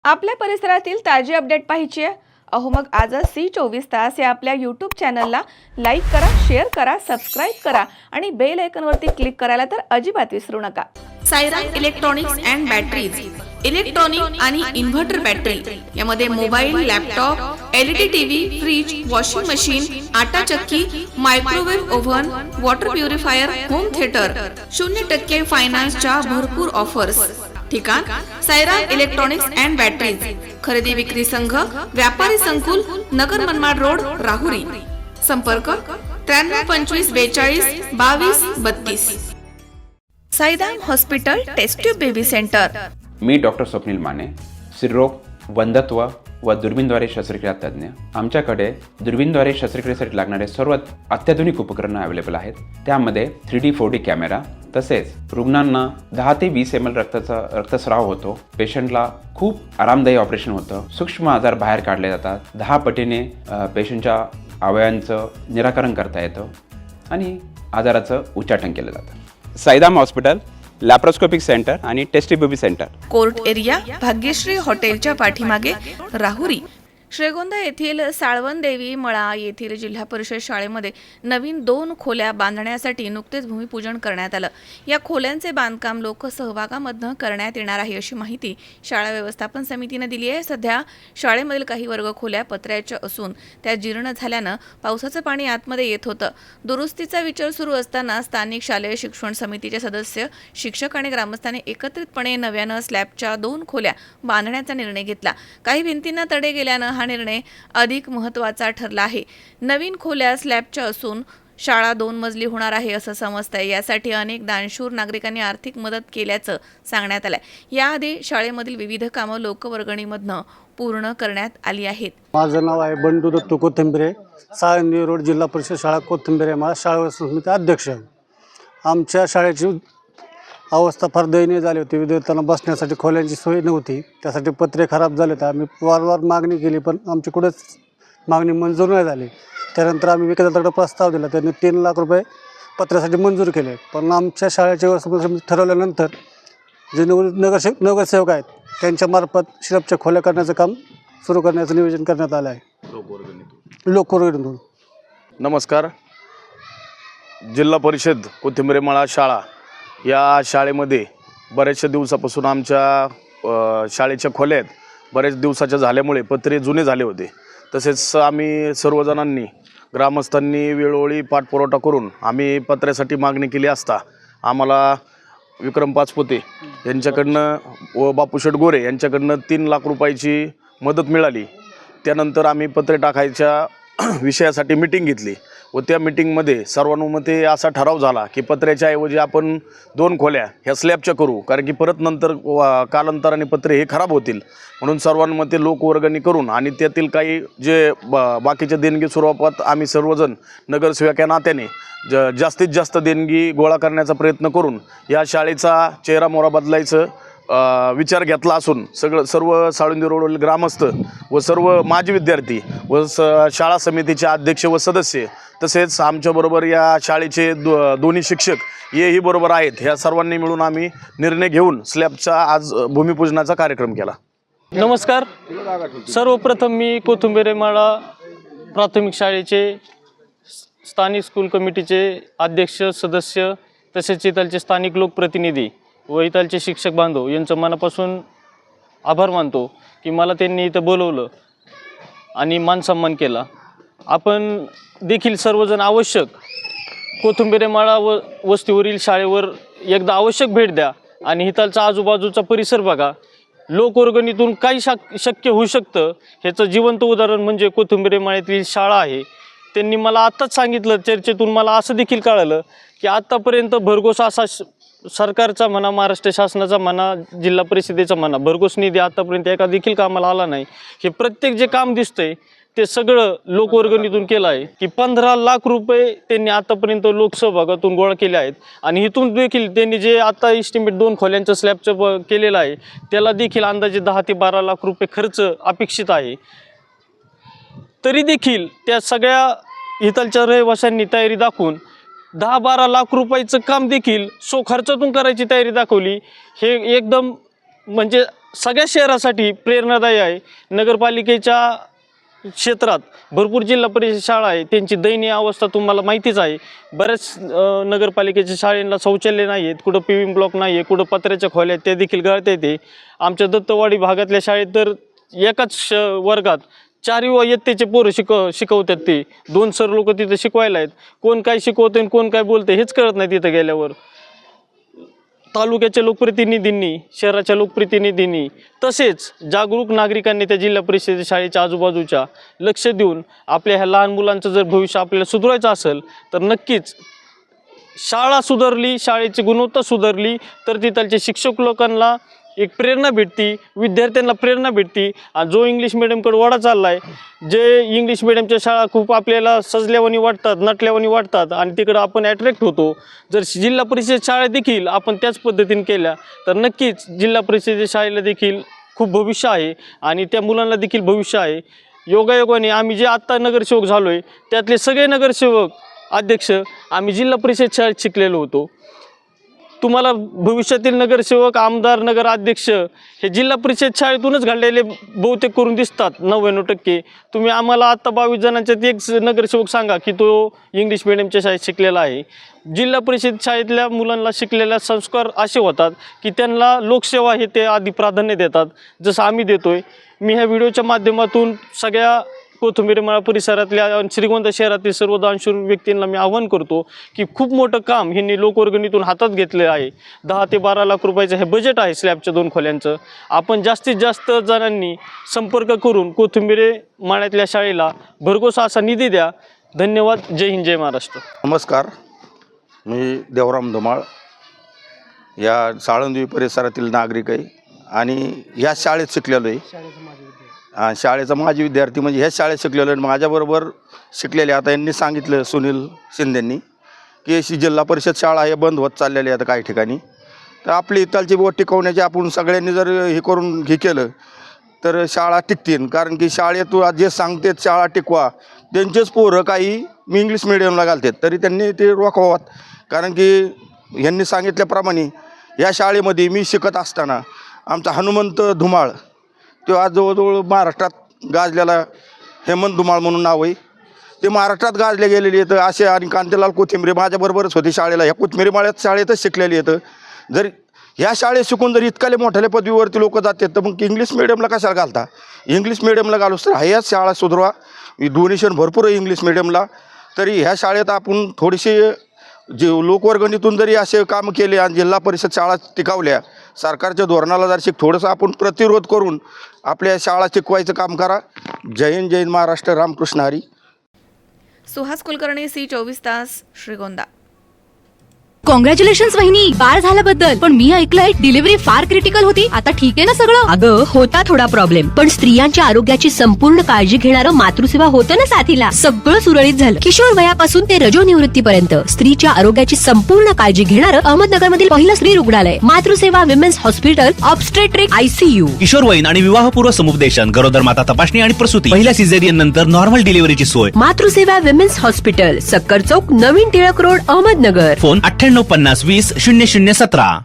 आपल्या परिसरातील ताजी अपडेट पाहिजे अहो मग आजच C24 तास या आपल्या YouTube चॅनलला लाईक करा, शेअर करा, सबस्क्राईब करा आणि बेल आयकॉनवरती क्लिक करायला तर अजिबात विसरू नका। Siren Electronics and Batteries, electronic आणि इन्व्हर्टर बॅटरी यामध्ये mobile, laptop, LED TV, fridge, washing machine, आटा चक्की, microwave oven, water purifier, home theatre, 0% फायनान्सच्या भरपूर ऑफर्स। ठिकाण सायरन इलेक्ट्रॉनिक्स अँड बॅटरीज, खरेदी विक्री संघ, व्यापारी संकुल, नगर मनमाड रोड, राहुरी। संपर्क 93 25 42 22 32। Saidam hospital test tube baby centre. मी डॉक्टर स्वप्नील माने, स्त्रीरोग, वंध्यत्व व दुर्बीणद्वारे शस्त्रक्रिया तज्ज्ञ। आमच्याकडे दुर्बीणद्वारे शस्त्रक्रियेसाठी लागणारे सर्व अत्याधुनिक उपकरणं अवेलेबल आहेत। त्यामध्ये 3D 4D कॅमेरा, तसेच रुग्णांना 10 ते 20 ml रक्तस्राव होतो। पेशंटला खूप आरामदायी ऑपरेशन होतं। सूक्ष्म आजार बाहेर काढले जातात। 10 पटीने पेशंटच्या अवयवांचं निराकरण करता येतं आणि आजाराचं उच्चाटन केलं जातं। साईदाम हॉस्पिटल, लॅप्रोस्कोपिक सेंटर आणि test baby centre, court area, Bhagyashree हॉटेलच्या पाठीमागे, राहुरी। श्रीगोंदा येथील साळवन देवी मळा येथील जिल्हा परिषद शाळेमध्ये नवीन 2 खोल्या बांधण्यासाठी नुकतेच भूमिपूजन करण्यात आलं। या खोल्यांचे बांधकाम लोकसहभागामधून करण्यात येणार आहे अशी माहिती शाळा व्यवस्थापन समितीने दिली आहे। सध्या शाळेमधील काही वर्ग खोल्या पत्र्याच्या असून त्या जीर्ण झाल्यानं पावसाचं पाणी आतमध्ये येत होतं। दुरुस्तीचा विचार सुरू असताना स्थानिक शालेय शिक्षण समितीचे सदस्य, शिक्षक आणि ग्रामस्थांनी एकत्रितपणे नव्यानं स्लॅबच्या 2 खोल्या बांधण्याचा निर्णय घेतला। काही भिंतींना तडे गेल्यानं हा निर्णय अधिक महत्त्वाचा ठरला आहे। नवीन खोल्या स्लॅबच्या असून शाळा 2 मजली होणार आहे असं समजतंय। यासाठी अनेक दानशूर नागरिकांनी आर्थिक मदत केल्याचं सांगण्यात आलंय। याआधी शाळेमधील विविध कामं लोकवर्गणीमधनं पूर्ण करण्यात आली आहेत। माझं नाव आहे बंडू दत्तू कोथिंबिरे, साळंदी रोड, जिल्हा परिषद शाळा कोथिंबिरे, मला शाळा समिती अध्यक्ष आहे। आमच्या शाळेची अवस्था फार दयनीय झाली होती। विद्यार्थ्यांना बसण्यासाठी खोल्यांची सोय नव्हती, त्यासाठी पत्रे खराब झाले होते। आम्ही वारंवार मागणी केली पण आमची कुठेच मागणी मंजूर नाही झाली। त्यानंतर आम्ही विक्रेत्याकडे प्रस्ताव दिला, त्यांनी 3 लाख रुपये पत्र्यासाठी मंजूर केले। पण आमच्या शाळेच्या व्यवस्थापन समिती ठरवल्यानंतर जे नगरसेवक आहेत त्यांच्यामार्फत स्लॅबच्या खोल्या करण्याचं काम सुरू करण्याचं नियोजन करण्यात आलं आहे लोकवर्गणीतून। नमस्कार। जिल्हा परिषद कोथिंबिरे मळा शाळा या शाळेमध्ये बऱ्याचशा दिवसापासून आमच्या शाळेच्या खोल्यात बऱ्याच दिवसाच्या झाल्यामुळे पत्रे जुने झाले होते। तसेच आम्ही सर्वजणांनी, ग्रामस्थांनी वेळोवेळी पाठपुरावा करून आम्ही पत्र्यासाठी मागणी केली असता आम्हाला विक्रम पाचपुते यांच्याकडनं व बापूशेठ गोरे यांच्याकडनं 3 लाख रुपयाची मदत मिळाली। त्यानंतर आम्ही पत्रे टाकायच्या विषयासाठी मीटिंग घेतली व त्या मीटिंगमध्ये सर्वानुमते असा ठराव झाला की पत्र्याच्या ऐवजी आपण 2 खोल्या ह्या स्लॅबच्या करू, कारण की परत नंतर कालांतराने पत्रे हे खराब होतील। म्हणून सर्वानुमते लोकवर्गणी करून आणि त्यातील काही जे बाकीच्या देणगी स्वरूपात आम्ही सर्वजण नगरसेवक या नात्याने जास्तीत जास्त देणगी गोळा करण्याचा प्रयत्न करून या शाळेचा चेहरा मोहरा बदलायचं विचार घेतला असून सर्व साळुंदी रोडवरील ग्रामस्थ व सर्व माजी विद्यार्थी व शाळा समितीचे अध्यक्ष व सदस्य, तसेच आमच्याबरोबर या शाळेचे दोन्ही शिक्षक हेही बरोबर आहेत, ह्या सर्वांनी मिळून आम्ही निर्णय घेऊन स्लॅबचा आज भूमिपूजनाचा कार्यक्रम केला। नमस्कार। सर्वप्रथम मी कोथिंबिरे मळा प्राथमिक शाळेचे स्थानिक स्कूल कमिटीचे अध्यक्ष, सदस्य, तसेच इथलचे स्थानिक लोकप्रतिनिधी व इथलचे शिक्षक बांधव यांचं मनापासून आभार मानतो की मला त्यांनी इथं बोलवलं आणि मानसन्मान केला। आपण देखील सर्वजण आवश्यक कोथिंबिरे मळा व वस्तीवरील शाळेवर एकदा आवश्यक भेट द्या आणि इथलचा आजूबाजूचा परिसर बघा। लोकवर्गणीतून काही शक्य होऊ शकतं ह्याचं जिवंत उदाहरण म्हणजे कोथिंबिरे मळ्यातील शाळा आहे। त्यांनी मला आत्ताच सांगितलं, चर्चेतून मला असं देखील कळालं की आत्तापर्यंत भरघोस असा सरकारचा म्हणा, महाराष्ट्र शासनाचा म्हणा, जिल्हा परिषदेचा म्हणा, भरघोस निधी आत्तापर्यंत एका देखील कामाला आला नाही। हे प्रत्येक जे काम दिसतंय ते सगळं लोकवर्गणीतून केलं आहे की 15 लाख रुपये त्यांनी आतापर्यंत लोकसहभागातून गोळा केले आहेत आणि इथून देखील त्यांनी जे आता इस्टिमेट 2 खोल्यांचं स्लॅबचं केलेलं आहे त्याला देखील अंदाजे 10 ते 12 लाख रुपये खर्च अपेक्षित आहे। तरी देखील त्या सगळ्या इथलच्या रहिवाशांनी तयारी दाखवून 10-12 लाख रुपयाचं काम देखील खर्चातून करायची तयारी दाखवली। हे एकदम म्हणजे सगळ्या शहरासाठी प्रेरणादायी आहे. नगरपालिकेच्या क्षेत्रात भरपूर जिल्हा परिषद शाळा आहे, त्यांची दयनीय अवस्था तुम्हाला माहितीच आहे. बऱ्याच नगरपालिकेच्या शाळेला शौचालय नाही आहेत, कुठं पिविंग ब्लॉक नाही आहे, कुठं पत्र्याच्या खोल्या आहेत, त्या देखील गळता येते. आमच्या दत्तवाडी भागातल्या शाळेत तर एकाच वर्गात 4 इयत्तेचे पोरं शिकवतात. ते 2 सर लोक तिथं शिकवायला आहेत. कोण काय शिकवतं आणि कोण काय बोलतं हेच कळत नाही तिथं गेल्यावर. तालुक्याच्या लोकप्रतिनिधींनी, शहराच्या लोकप्रतिनिधींनी तसेच जागरूक नागरिकांनी त्या जिल्हा परिषद शाळेच्या आजूबाजूच्या लक्ष देऊन आपल्या ह्या लहान मुलांचं जर भविष्य आपल्याला सुधारायचं असेल तर नक्कीच शाळा सुधारली, शाळेची गुणवत्ता सुधारली तर तिथलच्या शिक्षक लोकांना एक प्रेरणा भेटती, विद्यार्थ्यांना प्रेरणा भेटती. आणि जो इंग्लिश मिडियमकडे वाढा चालला आहे, जे इंग्लिश मिडियमच्या शाळा खूप आपल्याला सजल्यावानी वाटतात, नटल्यावानी वाटतात आणि तिकडं आपण ॲट्रॅक्ट होतो. जर जिल्हा परिषद शाळा देखील आपण त्याच पद्धतीने केल्या तर नक्कीच जिल्हा परिषद शाळेला देखील खूप भविष्य आहे आणि त्या मुलांना देखील भविष्य आहे. योगायोगाने आम्ही जे आत्ता नगरसेवक झालो आहे त्यातले सगळे नगरसेवक अध्यक्ष आम्ही जिल्हा परिषद शाळेत शिकलेलो होतो. तुम्हाला भविष्यातील नगरसेवक, आमदार, नगराध्यक्ष हे जिल्हा परिषद शाळेतूनच घडलेले बहुतेक करून दिसतात 99%. तुम्ही आम्हाला आत्ता 22 जणांच्यात एक नगरसेवक सांगा की तो इंग्लिश मिडियमच्या शाळेत शिकलेला आहे. जिल्हा परिषद शाळेतल्या मुलांना शिकलेल्या संस्कार असे होतात की त्यांना लोकसेवा हे ते आधी प्राधान्य देतात, जसं आम्ही देतोय. मी ह्या व्हिडिओच्या माध्यमातून सगळ्या कोथिंबीरमाळा परिसरातल्या श्रीगोंदा शहरातील सर्व दानशूर व्यक्तींना मी आवाहन करतो की खूप मोठं काम ह्यांनी लोकवर्गणीतून हातात घेतलं आहे. 10 ते 12 लाख रुपयाचं हे बजेट आहे स्लॅबच्या 2 खोल्यांचं. आपण जास्तीत जास्त जणांनी संपर्क करून कोथिंबीरमाळ्यातल्या शाळेला भरघोस असा निधी द्या. धन्यवाद. जय हिंद, जय महाराष्ट्र. नमस्कार, मी देवराम धुमाळ या साळुंदी परिसरातील नागरिक आहे आणि ह्या शाळेत शिकलेलो आहे. शाळेचा माजी विद्यार्थी म्हणजे ह्याच शाळेत शिकलेलो आहे. माझ्याबरोबर शिकलेले आता यांनी सांगितलं सुनील शिंदेंनी की अशी जिल्हा परिषद शाळा हे बंद होत चाललेली आहे आता काही ठिकाणी. तर आपली इथलची बोट टिकवण्याची आपण सगळ्यांनी जर हे करून हे केलं तर शाळा टिकतील. कारण की शाळेत जे सांगतात शाळा टिकवा, त्यांचेच पोरं काही इंग्लिश मिडियमला घालतात तरी त्यांनी ते रोखवावं. कारण की यांनी सांगितल्याप्रमाणे या शाळेमध्ये मी शिकत असताना आमचा हनुमंत धुमाळ, तो आज जवळजवळ महाराष्ट्रात गाजलेला हेमंत धुमाळ म्हणून नाव आहे, ते महाराष्ट्रात गाजले गेलेले आहेत. असे आणि कांतीलाल कोथिंबरे माझ्याबरोबरच होते शाळेला, ह्या कोथिंबीरमाळ्यात शाळेतच शिकलेली आहेत. जर ह्या शाळेत शिकून जर इतकाले मोठ्याल्या पदवीवरती लोक जातात तर मग इंग्लिश मिडियमला कशाला घालता? इंग्लिश मिडियमला घालूस तर ह्याच शाळा सुधारवा. डोनेशन भरपूर आहे इंग्लिश मिडियमला. तरी ह्या शाळेत आपण थोडीशी जे लोकवर्गणीतून जरी असे कामं केले आणि जिल्हा परिषद शाळा टिकवल्या, सरकारच्या धोरणाला जर थोडंसं आपण प्रतिरोध करून आपल्या शाळा टिकवायचं काम करा. जय हिंद, जय हिंद महाराष्ट्र. रामकृष्ण हरी. सुहास कुलकर्णी, C24 तास, श्रीगोंदा. कॉंग्रॅच्युलेशन्स वहिनी, बाळ झाल्याबद्दल. पण मी ऐकलंय डिलिव्हरी फार क्रिटिकल होती. आता ठीक आहे ना सगळं? अगं होता थोडा प्रॉब्लेम, पण स्त्रियांच्या आरोग्याची संपूर्ण काळजी घेणारं मातृसेवा होतं ना साथीला. सगळं सुरळीत झालं. किशोर वयापासून ते रजोनिवृत्तीपर्यंत स्त्रीच्या आरोग्याची संपूर्ण काळजी घेणारं अहमदनगरमधील पहिलं स्त्री रुग्णालय Matruseva women's hospital, obstetric ICU. किशोरवयीन आणि विवाहपूर्व समुपदेशन, गरोदर माता तपासणी आणि प्रसूती, पहिल्या सिझेरियन नंतर नॉर्मल डिलिव्हरीची सोय. मातृसेवा विमेन्स हॉस्पिटल, सक्कर चौक, नवीन टिळक रोड, अहमदनगर. फोन 9850 20 0017.